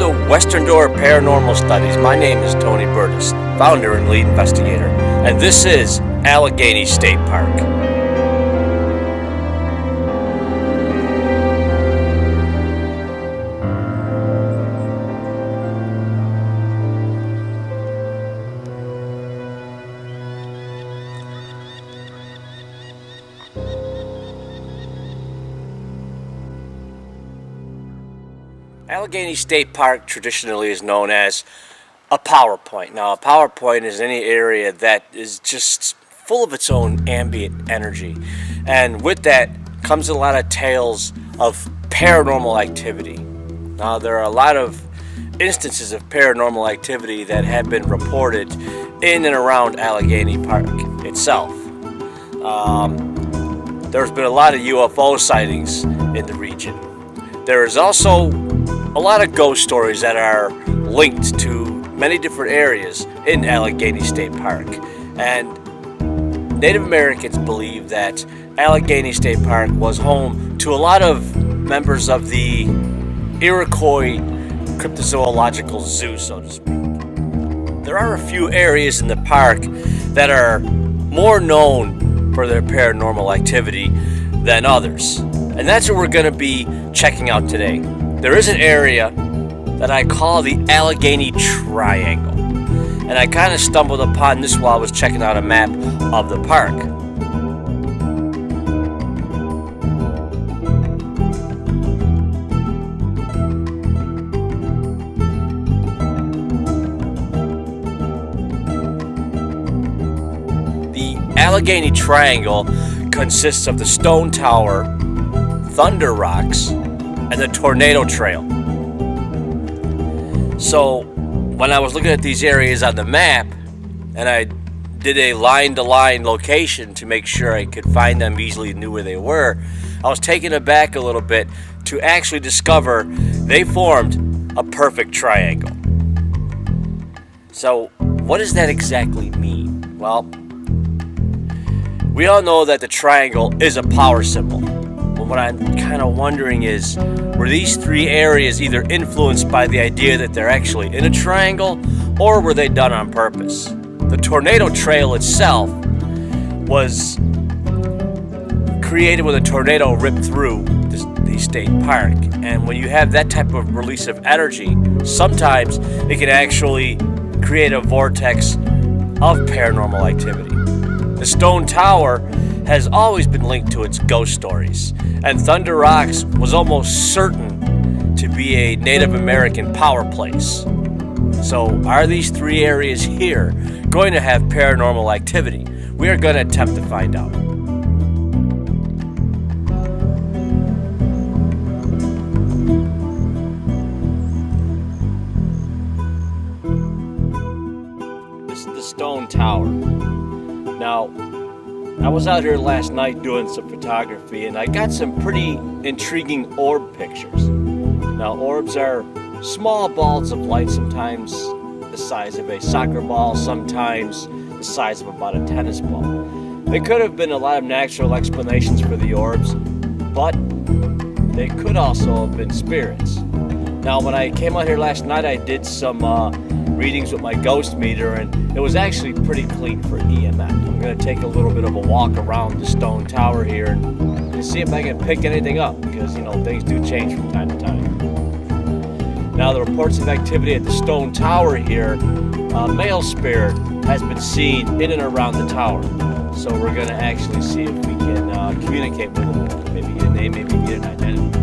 to Western Door Paranormal Studies. My name is Tony Burtis, founder and lead investigator, and this is Allegheny State Park. Allegheny State Park traditionally is known as a power point. Now, a power point is any area that is just full of its own ambient energy. And with that comes a lot of tales of paranormal activity. Now, there are a lot of instances of paranormal activity that have been reported in and around Allegheny Park itself. There's been a lot of UFO sightings in the region. There is also a lot of ghost stories that are linked to many different areas in Allegheny State Park. And Native Americans believe that Allegheny State Park was home to a lot of members of the Iroquois cryptozoological zoo, so to speak. There are a few areas in the park that are more known for their paranormal activity than others. And that's what we're going to be checking out today. There is an area that I call the Allegheny Triangle. And I kind of stumbled upon this while I was checking out a map of the park. The Allegheny Triangle consists of the Stone Tower, Thunder Rocks, and the Tornado Trail. So when I was looking at these areas on the map, and I did a line-to-line location to make sure I could find them easily and knew where they were, I was taken aback a little bit to actually discover they formed a perfect triangle. So what does that exactly mean? Well, we all know that the triangle is a power symbol. But what I'm kind of wondering is, were these three areas either influenced by the idea that they're actually in a triangle, or were they done on purpose? The Tornado Trail itself was created when a tornado ripped through the state park. And when you have that type of release of energy, sometimes it can actually create a vortex of paranormal activity. The Stone Tower has always been linked to its ghost stories, and Thunder Rocks was almost certain to be a Native American power place. So are these three areas here going to have paranormal activity? We are going to attempt to find out. This is the Stone Tower. Now, I was out here last night doing some photography, and I got some pretty intriguing orb pictures. Now, orbs are small balls of light, sometimes the size of a soccer ball, sometimes the size of about a tennis ball. There could have been a lot of natural explanations for the orbs, but they could also have been spirits. Now, when I came out here last night, I did some readings with my ghost meter, and it was actually pretty clean for EMF. I'm going to take a little bit of a walk around the Stone Tower here and see if I can pick anything up, because, things do change from time to time. Now, the reports of activity at the Stone Tower here, a male spirit has been seen in and around the tower. So we're going to actually see if we can communicate with him, maybe get a name, maybe get an identity.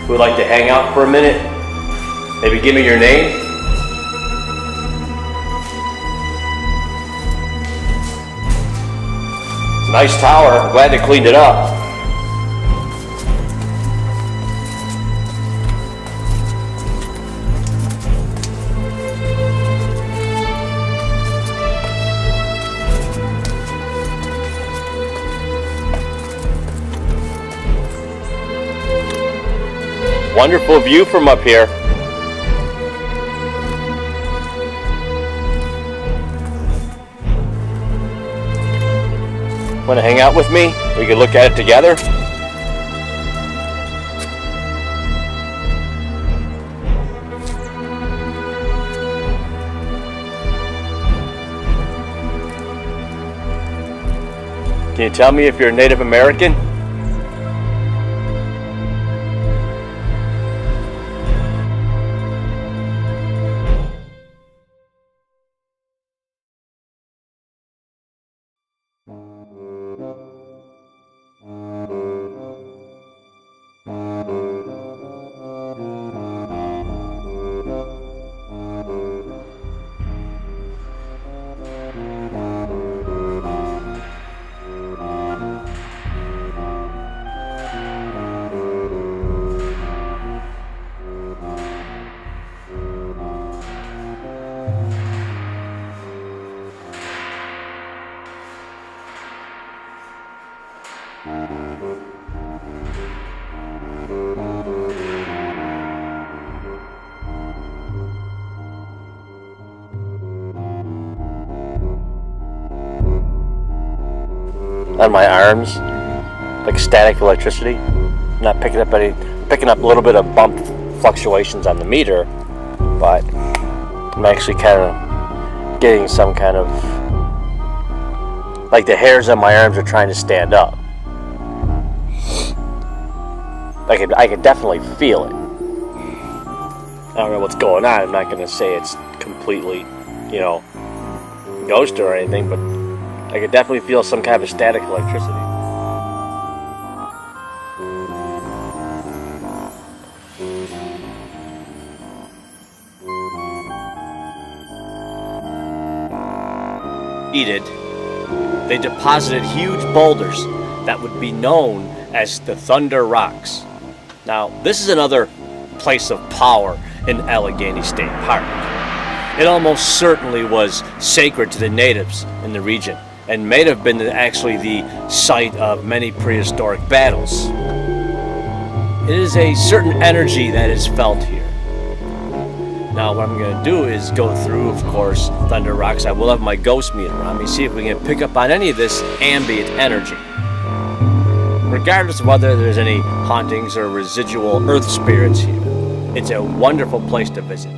who would like to hang out for a minute? Maybe give me your name? Nice tower. I'm glad they cleaned it up. Wonderful view from up here. Want to hang out with me? We can look at it together. Can you tell me if you're a Native American? On my arms, like static electricity. I'm not picking up a little bit of bump fluctuations on the meter, but I'm actually kind of getting some kind of, like the hairs on my arms are trying to stand up. I can definitely feel it. I don't know what's going on. I'm not going to say it's completely, ghost or anything, but I could definitely feel some kind of static electricity. They deposited huge boulders that would be known as the Thunder Rocks. Now, this is another place of power in Allegheny State Park. It almost certainly was sacred to the natives in the region, and may have been actually the site of many prehistoric battles. It is a certain energy that is felt here. Now what I'm going to do is go through, of course, Thunder Rocks. I will have my ghost meter on me, see if we can pick up on any of this ambient energy. Regardless of whether there's any hauntings or residual earth spirits here, it's a wonderful place to visit.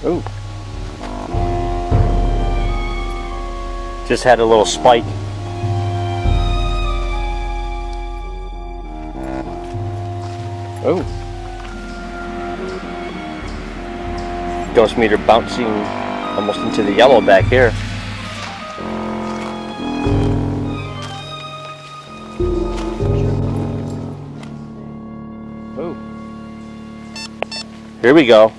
Ooh. Just had a little spike. Ooh. Ghost meter bouncing almost into the yellow back here. Here we go.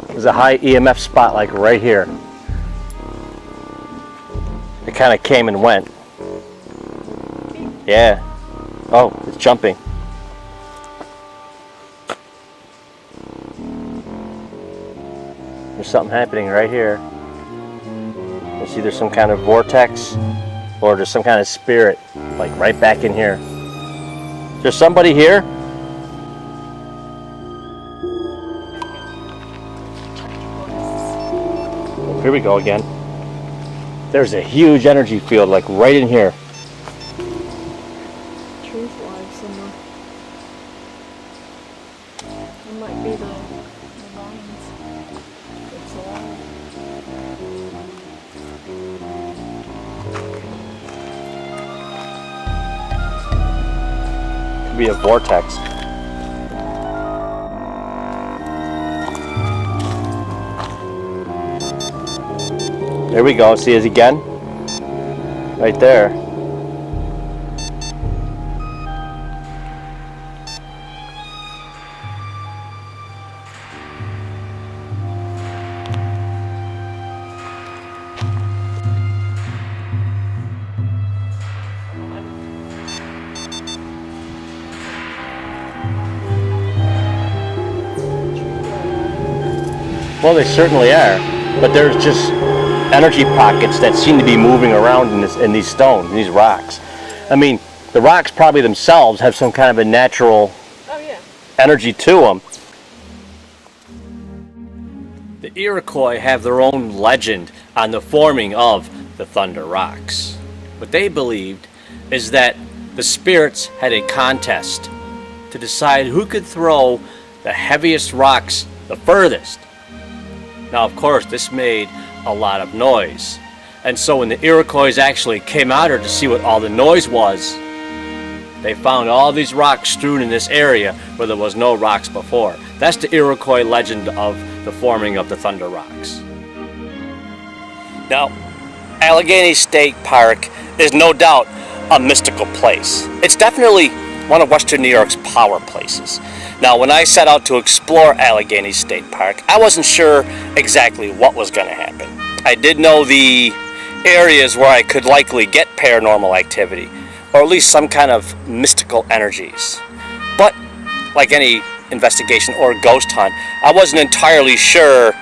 There's a high EMF spot like right here. It kind of came and went. Yeah. Oh, it's jumping. There's something happening right here. You see there's some kind of vortex or there's some kind of spirit like right back in here. Is there somebody here? Oh, here we go again. There's a huge energy field like right in here. Truth live somewhere. It might be the lines. It's alive. Could be a vortex. There we go. See it again? Right there. Well, they certainly are, but there's just energy pockets that seem to be moving around in these stones, in these rocks. I mean, the rocks probably themselves have some kind of a natural energy to them. The Iroquois have their own legend on the forming of the Thunder Rocks. What they believed is that the spirits had a contest to decide who could throw the heaviest rocks the furthest. Now, of course, this made a lot of noise. And so when the Iroquois actually came out here to see what all the noise was, they found all these rocks strewn in this area where there was no rocks before. That's the Iroquois legend of the forming of the Thunder Rocks. Now, Allegheny State Park is no doubt a mystical place. It's definitely one of Western New York's power places. Now, when I set out to explore Allegheny State Park, I wasn't sure exactly what was going to happen. I did know the areas where I could likely get paranormal activity, or at least some kind of mystical energies. But, like any investigation or ghost hunt, I wasn't entirely sure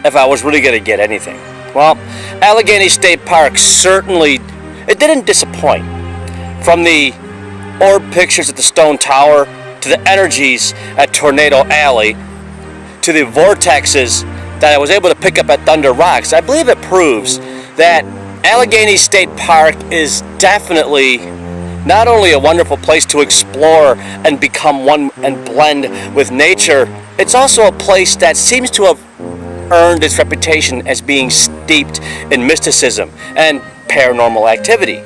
if I was really going to get anything. Well, Allegheny State Park certainly, it didn't disappoint. From the orb pictures at the stone tower, to the energies at Tornado Alley, to the vortexes that I was able to pick up at Thunder Rocks, I believe it proves that Allegheny State Park is definitely not only a wonderful place to explore and become one and blend with nature, it's also a place that seems to have earned its reputation as being steeped in mysticism and paranormal activity.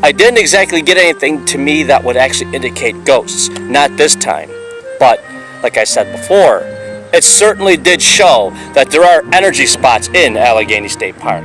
I didn't exactly get anything to me that would actually indicate ghosts, not this time. But, like I said before, it certainly did show that there are energy spots in Allegheny State Park.